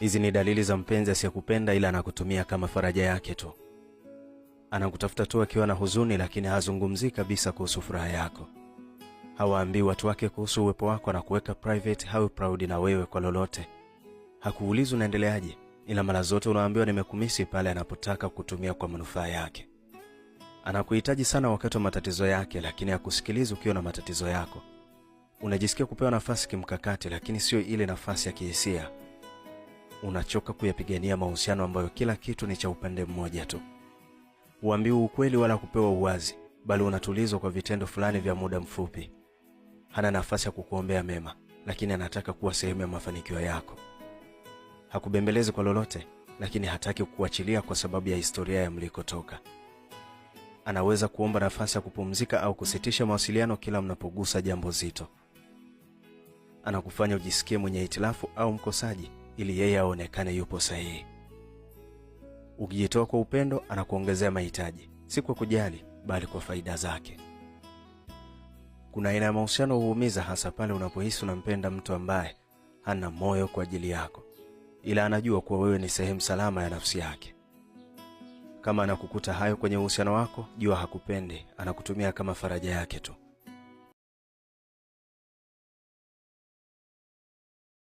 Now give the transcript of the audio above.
Hizi ni dalili za mpenzi asiyekupenda ila anakutumia kama faraja yake tu. Anakutafuta tu akiwa na huzuni, lakini hazungumzii kabisa kuhusu furaha yako. Hawaambii watu wake kuhusu uwepo wako na kuweka private, hawe proud na wewe kwa lolote. Hakuulizi unaendeleaje, ila mara zote unaambiwa nimekumisi pale anapotaka kutumia kwa manufaa yake. Anakuhitaji sana wakati wa matatizo yake, lakini hakusikilizi ukiwa na matatizo yako. Unajisikia kupewa nafasi kimkakati, lakini sio ile nafasi ya kihisia. Unachoka kuyapigania mahusiano ambayo kila kitu ni cha upande mmoja tu. Huambiwi ukweli wala kupewa uwazi, bali unatulizwa kwa vitendo fulani vya muda mfupi. Hana nafasi ya kukuombea mema, lakini anataka kuwa sehemu ya mafanikio yako. Hakubembelezi kwa lolote, lakini hataki kukuachilia kwa sababu ya historia ya mlikotoka. Anaweza kuomba nafasi ya kupumzika au kusitisha mawasiliano kila mnapogusa jambo zito. Anakufanya ujisikie mwenye hitilafu au mkosaji ili yeye aonekane yupo sahihi. Ukijitoa kwa upendo, anakuongezea mahitaji, si kwa kujali bali kwa faida zake. Kuna aina ya mahusiano huumiza, hasa pale unapohisi unampenda mtu ambaye hana moyo kwa ajili yako, ila anajua kuwa wewe ni sehemu salama ya nafsi yake. Kama anakukuta hayo kwenye uhusiano wako, jua hakupendi, anakutumia kama faraja yake tu.